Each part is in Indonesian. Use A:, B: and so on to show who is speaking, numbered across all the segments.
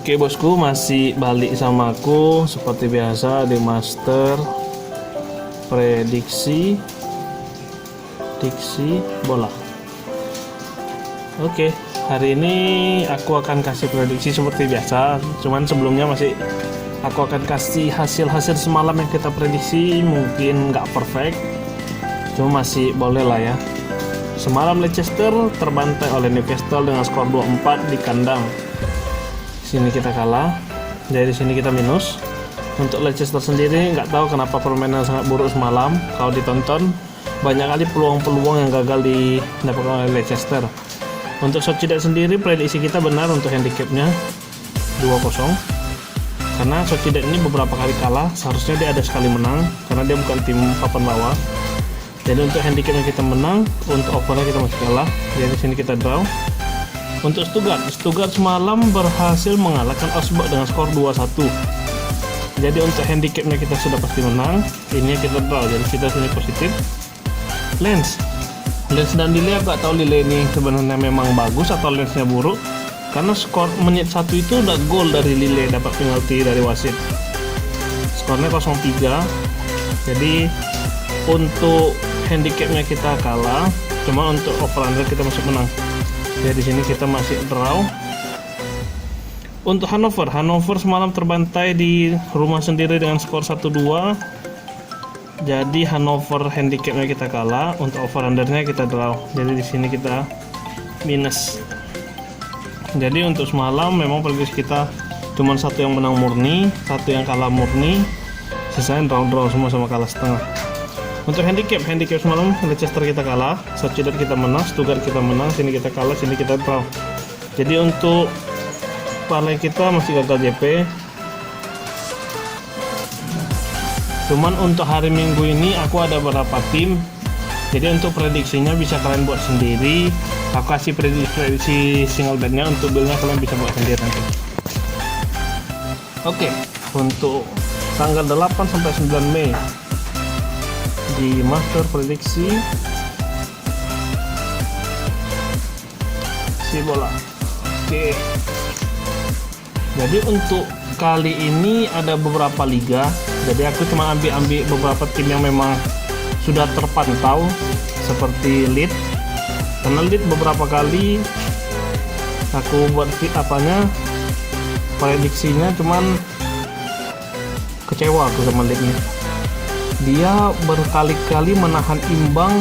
A: Oke bosku, masih balik sama aku seperti biasa di master prediksi bola. Oke, hari ini aku akan kasih prediksi seperti biasa. Cuman sebelumnya aku akan kasih hasil semalam yang kita prediksi. Mungkin nggak perfect, cuma masih boleh lah ya. Semalam Leicester terbantai oleh Newcastle dengan skor 2-4 di kandang. Sini kita kalah, dari sini kita minus. Untuk Leicester sendiri nggak tahu kenapa permainan sangat buruk semalam. Kalau ditonton banyak kali peluang-peluang yang gagal didapatkan oleh Leicester. Untuk Sociedad sendiri prediksi kita benar untuk handicapnya 2-0, karena Sociedad ini beberapa kali kalah, seharusnya dia ada sekali menang karena dia bukan tim papan bawah. Jadi untuk handicapnya kita menang, untuk overnya kita masih kalah. Jadi sini kita draw. Untuk Stuttgart semalam berhasil mengalahkan Augsburg dengan skor 2-1. Jadi untuk handicapnya kita sudah pasti menang. Ini kita draw, jadi kita sini positif. Lens dan Lille, gak tahu Lille ini sebenarnya memang bagus atau Lensnya buruk, karena skor menit 1 itu udah gol dari Lille, dapat penalti dari wasit. Skornya 0-3. Jadi untuk handicapnya kita kalah, cuma untuk over under kita masih menang. Jadi di sini kita masih draw. Untuk Hannover semalam terbantai di rumah sendiri dengan skor 1-2. Jadi Hannover handicapnya kita kalah, untuk over undernya kita draw. Jadi di sini kita minus. Jadi untuk semalam memang prediksi kita cuma satu yang menang murni, satu yang kalah murni, sisanya draw semua sama kalah setengah. Untuk handicap semalam Leicester kita kalah, Sociedad kita menang, Stuttgart kita menang, sini kita kalah, sini kita draw. Jadi untuk parlay kita masih gagal JP. Cuman untuk hari Minggu ini aku ada beberapa tim. Jadi untuk prediksinya bisa kalian buat sendiri. Aku kasih prediksi single bednya, untuk billnya kalian bisa buat sendiri nanti. Oke, untuk tanggal 8 sampai 9 Mei di master prediksi si bola. Oke, jadi untuk kali ini ada beberapa liga, jadi aku cuma ambil beberapa tim yang memang sudah terpantau, seperti Leeds. Karena Leeds beberapa kali aku buat prediksinya, cuman kecewa aku sama Leeds ini. Dia berkali-kali menahan imbang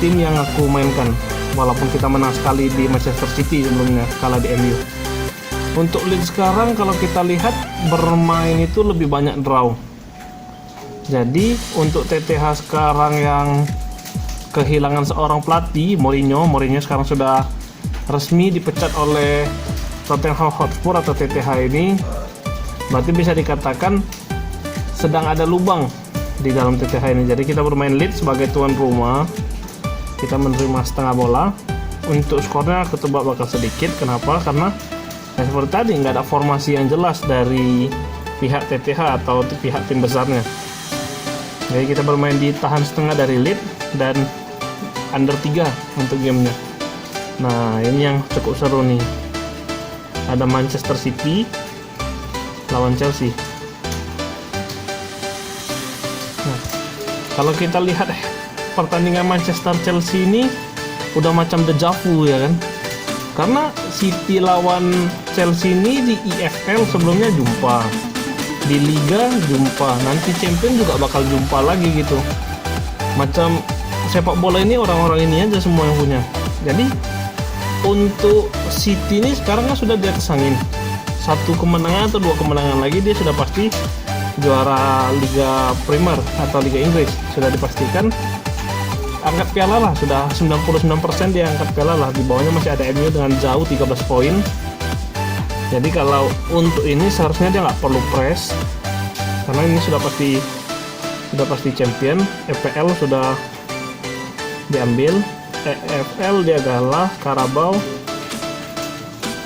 A: tim yang aku mainkan, walaupun kita menang sekali di Manchester City sebelumnya, kalah di MU. Untuk Leeds sekarang kalau kita lihat bermain itu lebih banyak draw. Jadi untuk TTH sekarang yang kehilangan seorang pelatih, Mourinho sekarang sudah resmi dipecat oleh Tottenham Hotspur atau TTH ini, berarti bisa dikatakan sedang ada lubang di dalam TTH ini. Jadi kita bermain Leeds sebagai tuan rumah, kita menerima setengah bola. Untuk skornya aku tebak bakal sedikit. Kenapa? Karena seperti tadi nggak ada formasi yang jelas dari pihak TTH atau pihak tim besarnya. Jadi kita bermain di tahan setengah dari Leeds dan under 3 untuk gamenya. Nah ini yang cukup seru nih. Ada Manchester City lawan Chelsea. Nah, kalau kita lihat pertandingan Manchester Chelsea ini udah macam deja vu ya kan, karena City lawan Chelsea ini di EFL sebelumnya jumpa, di Liga jumpa, nanti Champion juga bakal jumpa lagi gitu. Macam sepak bola ini orang-orang ini aja semua yang punya. Jadi untuk City ini sekarang kan sudah di atas angin, 1 kemenangan atau 2 kemenangan lagi dia sudah pasti juara Liga Premier atau Liga Inggris, sudah dipastikan. Angkat piala lah, sudah 99% dia angkat piala lah. Di bawahnya masih ada MU dengan jauh 13 poin. Jadi kalau untuk ini seharusnya dia nggak perlu press, karena ini sudah pasti champion. FPL sudah diambil, EFL dia kalah, Carabao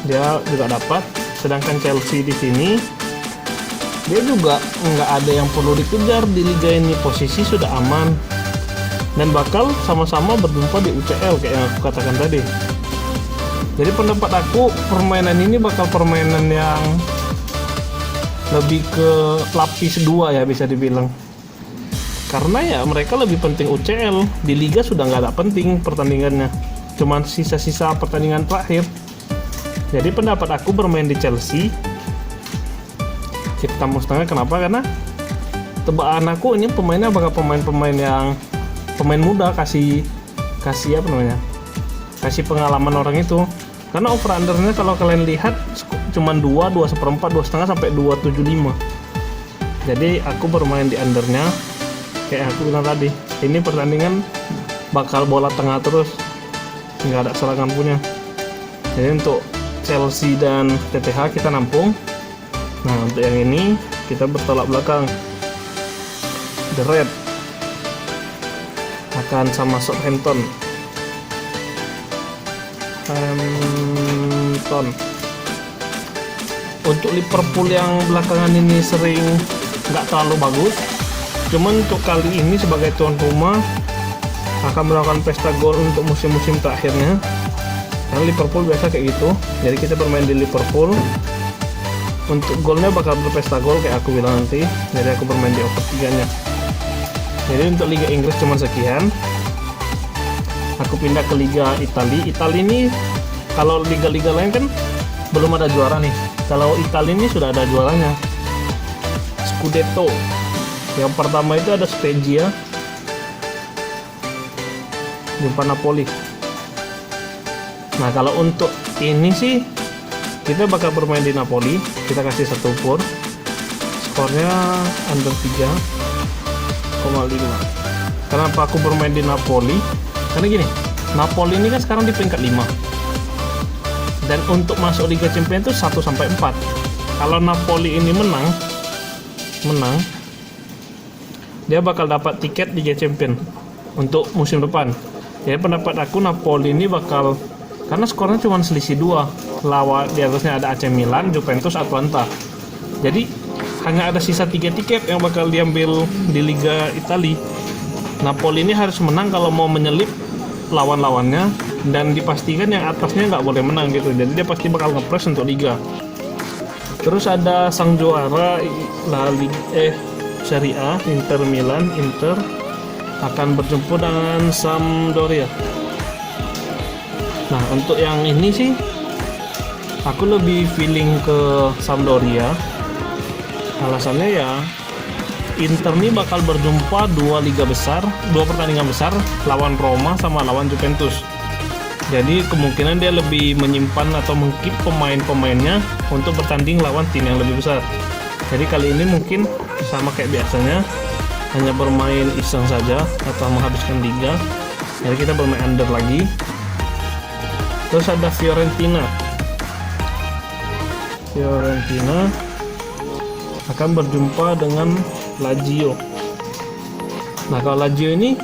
A: dia juga dapat. Sedangkan Chelsea di sini dia juga nggak ada yang perlu dikejar di liga ini, posisi sudah aman dan bakal sama-sama berjumpa di UCL kayak yang aku katakan tadi. Jadi pendapat aku permainan ini bakal permainan yang lebih ke lapis 2 ya bisa dibilang. Karena ya mereka lebih penting UCL, di Liga sudah nggak ada penting pertandingannya, cuman sisa-sisa pertandingan terakhir. Jadi pendapat aku bermain di Chelsea kita mau setengah. Kenapa? Karena tebakan aku ini pemainnya bakal pemain-pemain yang pemain muda, kasih apa namanya, kasih pengalaman orang itu. Karena over undernya kalau kalian lihat cuman 2,1/4, 2,5 sampai 2,75. Jadi aku bermain di undernya. Kayak aku bilang tadi, ini pertandingan bakal bola tengah terus, nggak ada serangan punya. Jadi untuk Chelsea dan TTH kita nampung. Nah untuk yang ini kita bertolak belakang. The Red akan sama Southampton. Untuk Liverpool yang belakangan ini sering nggak terlalu bagus, cuman untuk kali ini sebagai tuan rumah akan melakukan pesta gol untuk musim-musim terakhirnya. Karena Liverpool biasa kayak gitu, jadi kita bermain di Liverpool. Untuk golnya bakal berpesta gol kayak aku bilang nanti, jadi aku bermain di over 3-nya. Jadi untuk Liga Inggris cuma sekian. Aku pindah ke Liga Italia. Italia ini kalau liga-liga lain kan belum ada juara nih. Kalau Italia ini sudah ada juaranya, Scudetto. Yang pertama itu ada Spezia, jumpa Napoli. Nah kalau untuk ini sih kita bakal bermain di Napoli. Kita kasih 1 for. Skornya under 3,5. Kenapa aku bermain di Napoli? Karena gini, Napoli ini kan sekarang di peringkat 5. Dan untuk masuk Liga Champions itu 1-4. Kalau Napoli ini menang, dia bakal dapat tiket Liga Champions untuk musim depan. Jadi pendapat aku Napoli ini bakal, karena skornya cuma selisih 2. Lawan di atasnya ada AC Milan, Juventus, Atalanta. Jadi hanya ada sisa 3 tiket yang bakal diambil di Liga Italia. Napoli ini harus menang kalau mau menyelip lawan-lawannya, dan dipastikan yang atasnya nggak boleh menang gitu. Jadi dia pasti bakal ngepres untuk Liga. Terus ada sang juara La Liga Serie A, Inter Milan. Inter akan berjumpa dengan Sampdoria. Nah untuk yang ini sih aku lebih feeling ke Sampdoria. Alasannya ya Inter nih bakal berjumpa 2 pertandingan besar, lawan Roma sama lawan Juventus. Jadi kemungkinan dia lebih menyimpan atau mengkeep pemain-pemainnya untuk bertanding lawan tim yang lebih besar. Jadi kali ini mungkin sama kayak biasanya, hanya bermain iseng saja atau menghabiskan liga. Jadi kita bermain under lagi. Terus ada Fiorentina akan berjumpa dengan Lazio. Nah kalau Lazio ini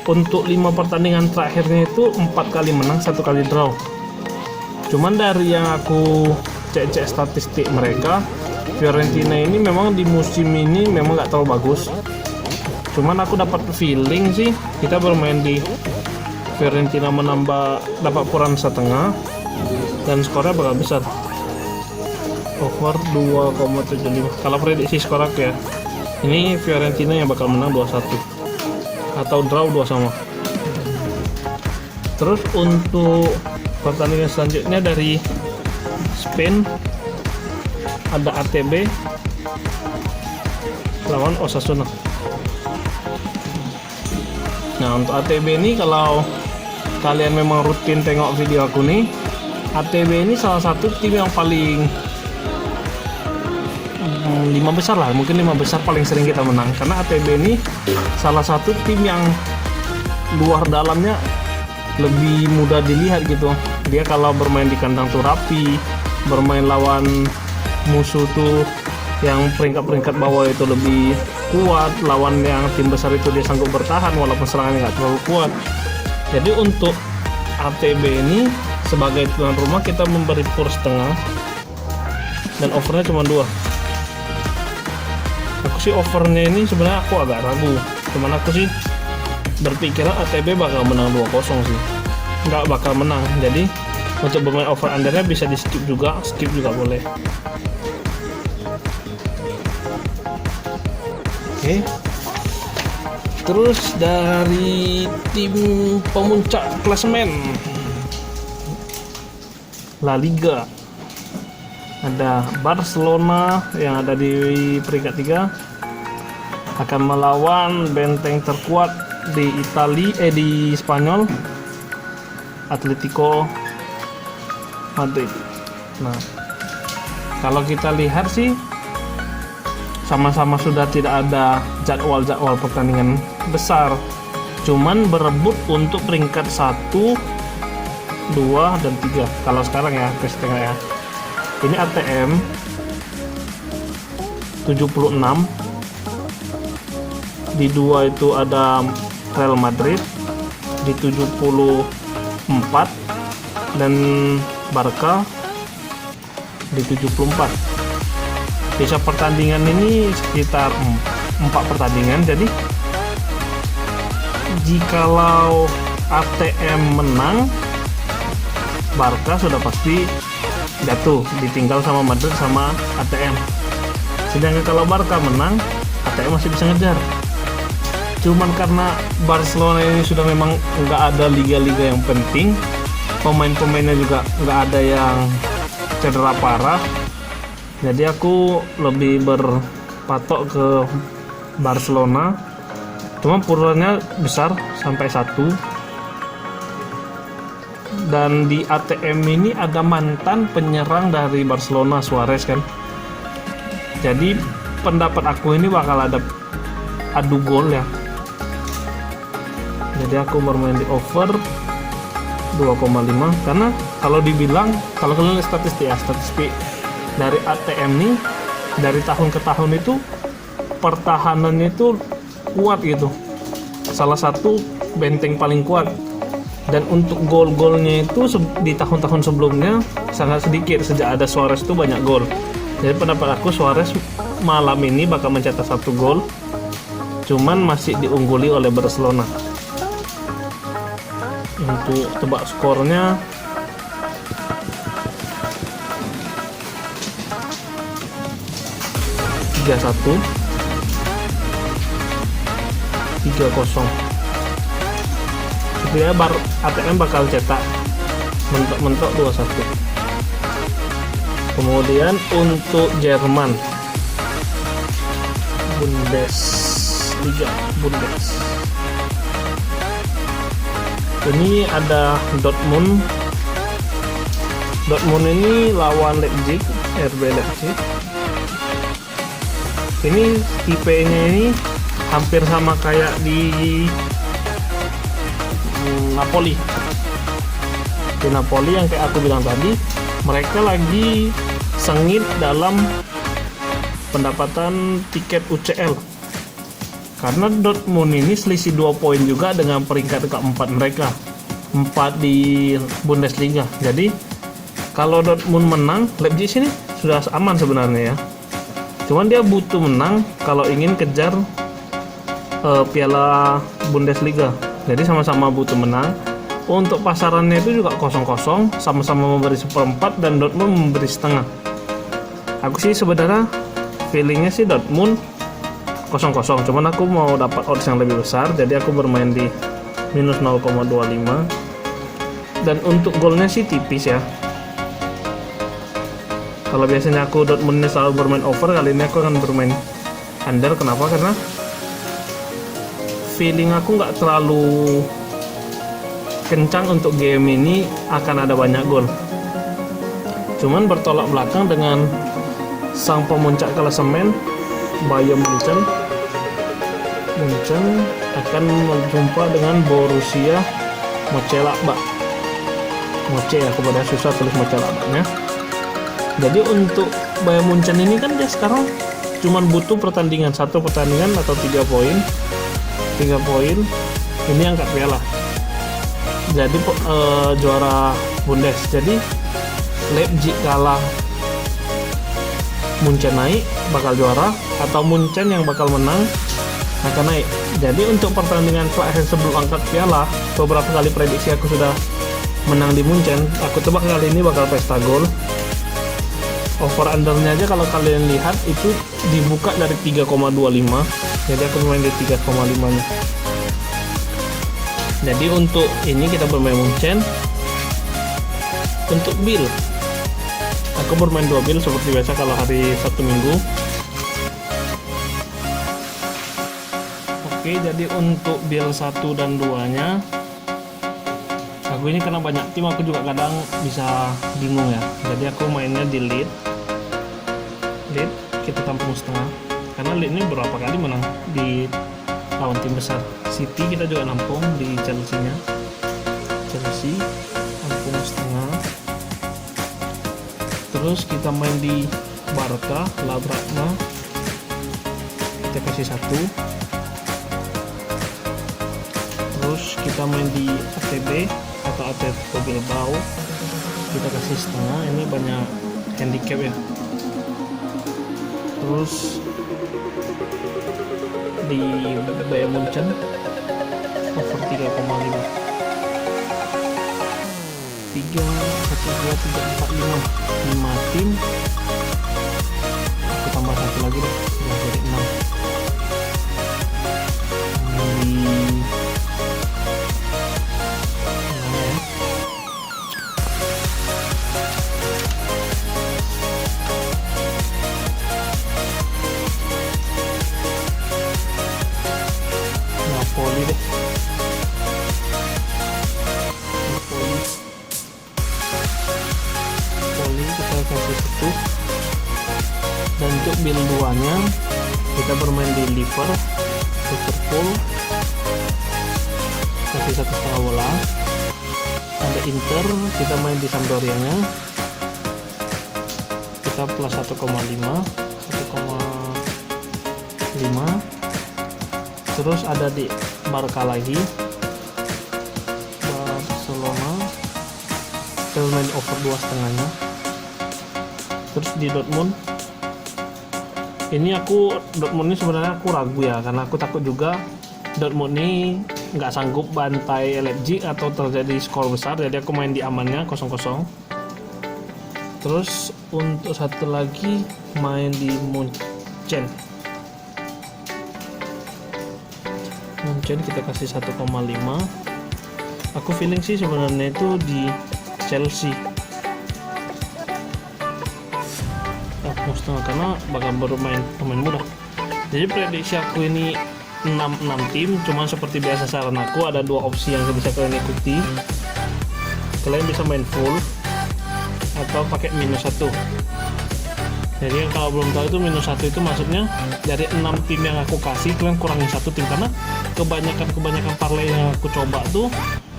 A: untuk 5 pertandingan terakhirnya itu 4 kali menang, 1 kali draw. Cuman dari yang aku cek statistik mereka, Fiorentina ini memang di musim ini memang nggak terlalu bagus. Cuman aku dapat feeling sih kita bermain di Fiorentina dapat peran setengah dan skornya bakal besar, over 2,75. Kalau prediksi skor aku ya, ini Fiorentina yang bakal menang 2-1 atau draw 2-2. Terus untuk pertandingan selanjutnya dari Spain ada ATB lawan Osasuna. Nah untuk ATB ini kalau kalian memang rutin tengok video aku nih, ATB ini salah satu tim yang paling 5 besar lah, mungkin 5 besar paling sering kita menang. Karena ATB ini salah satu tim yang luar dalamnya lebih mudah dilihat gitu. Dia kalau bermain di kandang tuh rapi, bermain lawan musuh tuh yang peringkat-peringkat bawah itu lebih kuat, lawan yang tim besar itu dia sanggup bertahan walaupun serangannya nggak terlalu kuat. Jadi untuk ATB ini sebagai tuan rumah kita memberi per setengah dan overnya cuma 2. Aku sih overnya ini sebenarnya aku agak ragu, cuman aku sih berpikiran ATB bakal menang 2-0 sih, nggak bakal menang. Jadi Untuk bermain over undernya bisa di skip juga boleh. Oke. Terus dari tim pemuncak klasemen La Liga ada Barcelona yang ada di peringkat 3 akan melawan benteng terkuat di di Spanyol, Atletico Madrid. Nah, kalau kita lihat sih sama-sama sudah tidak ada jadwal pertandingan besar, cuman berebut untuk peringkat 1, 2, dan 3 kalau sekarang ya, ke setengah ya. Ini ATM 76, di 2 itu ada Real Madrid di 74 dan Barca di 74. Sisa pertandingan ini sekitar 4 pertandingan, jadi jikalau ATM menang, Barca sudah pasti jatuh, ditinggal sama Madrid sama ATM. Sedangkan kalau Barca menang, ATM masih bisa ngejar. Cuman karena Barcelona ini sudah memang nggak ada liga-liga yang penting, pemain-pemainnya juga nggak ada yang cedera parah, jadi aku lebih berpatok ke Barcelona. Cuma purulannya besar sampai 1. Dan di ATM ini ada mantan penyerang dari Barcelona, Suarez kan. Jadi pendapat aku ini bakal ada adu gol ya. Jadi aku bermain di over 2,5 karena kalau kalian lihat statistik dari ATM nih, dari tahun ke tahun itu pertahanannya itu kuat gitu, salah satu benteng paling kuat. Dan untuk gol-golnya itu di tahun-tahun sebelumnya sangat sedikit, sejak ada Suarez itu banyak gol. Jadi pendapat aku Suarez malam ini bakal mencetak 1 gol, cuman masih diungguli oleh Barcelona. Untuk tebak skornya, tiga 1, 3-0. Sebenarnya ATM bakal cetak mentok-mentok 2-1. Kemudian untuk Jerman, Bundesliga, ini ada Dortmund ini lawan Leipzig, RB Leipzig. Ini IP-nya ini hampir sama kayak di Napoli. Di Napoli yang kayak aku bilang tadi, mereka lagi sengit dalam pendapatan tiket UCL. Karena Dortmund ini selisih 2 poin juga dengan peringkat keempat mereka, 4 di Bundesliga. Jadi kalau Dortmund menang, Leipzig ini sudah aman sebenarnya ya. Cuman dia butuh menang kalau ingin kejar Piala Bundesliga. Jadi sama-sama butuh menang. Untuk pasarannya itu juga 0-0, sama-sama memberi 1/4 dan Dortmund memberi setengah. Aku sih sebenarnya feelingnya sih Dortmund 0-0, cuman aku mau dapat odds yang lebih besar, jadi aku bermain di minus 0,25. Dan untuk golnya sih tipis ya. Kalau biasanya aku Dortmund ini selalu bermain over, kali ini aku akan bermain under. Kenapa? Karena feeling aku nggak terlalu kencang untuk game ini akan ada banyak gol. Cuman bertolak belakang dengan sang pemuncak klasemen Bayern Munchen akan berjumpa dengan Borussia Mönchengladbach. Moce ya, kepada susah tulis Mönchengladbachnya. Jadi untuk Bayern Munchen ini kan dia sekarang cuman butuh satu pertandingan atau 3 poin ini angkat piala, jadi juara Bundes. Jadi Leipzig kalah, Munchen naik bakal juara, atau Munchen yang bakal menang akan naik. Jadi untuk pertandingan terakhir sebelum angkat piala, beberapa kali prediksi aku sudah menang di Munchen. Aku tebak kali ini bakal pesta gol. Over undernya aja kalau kalian lihat itu dibuka dari 3,25, jadi aku main di 3,5 nya. Jadi untuk ini kita bermain Munchen. Untuk bill, aku bermain 2 bill seperti biasa kalau hari Sabtu Minggu. Oke, jadi untuk bill 1 dan 2 nya aku ini karena banyak tim, aku juga kadang bisa bingung ya. Jadi aku mainnya di lead kita tampung setengah, karena lead ini berapa kali menang di lawan tim besar. City kita juga nampung di Chelsea tampung setengah. Terus kita main di Barca Labrana, kita kasih 1. Terus kita main di ATB atau Atletico Bilbao, kita kasih setengah. Ini banyak handicap ya. Terus di Bayern Munchen over 3,5. 3, 1, 2, 3, 4, 5 tim. Aku tambah 1 lagi deh, sudah jadi 6. Napoli deh. Napoli kita kasih 1. Dan untuk bill 2 nya kita bermain di Liverpool, kasih 1,5 bola. Ada Inter, kita main di Sampdoria nya, kita plus 1,5. Terus ada di Barca lagi, Barcelona, kita main over 2,5 nya. Terus di Dortmund ini Dortmund ini sebenarnya aku ragu ya, karena aku takut juga Dortmund ini nggak sanggup bantai Leipzig atau terjadi skor besar, jadi aku main di amannya 0-0. Terus untuk satu lagi main di Munchen kita kasih 1,5. Aku feeling sih sebenarnya itu di Chelsea setengah, karena bakal bermain pemain muda. Jadi prediksi aku ini 6 tim, cuman seperti biasa saran aku ada 2 opsi yang bisa kalian ikuti. Kalian bisa main full atau pakai -1. Jadi kalau belum tahu itu -1 itu maksudnya dari 6 tim yang aku kasih kalian kurangin 1 tim, karena kebanyakan parlay yang aku coba tuh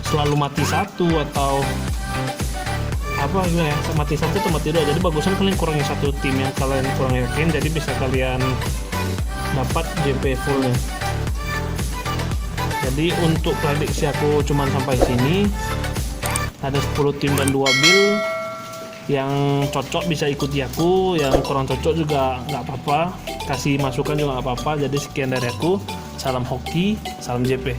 A: selalu mati 1 atau apa gitu ya, mati 1 atau mati 2. Jadi bagusan kalian kurangi 1 tim yang kalian kurang yakin, jadi bisa kalian dapat JP fullnya. Jadi untuk prediksi aku cuman sampai sini. Ada 10 tim dan 2 bill. Yang cocok bisa ikuti aku, yang kurang cocok juga nggak apa-apa, kasih masukan juga nggak apa-apa. Jadi sekian dari aku, salam hoki, salam JP.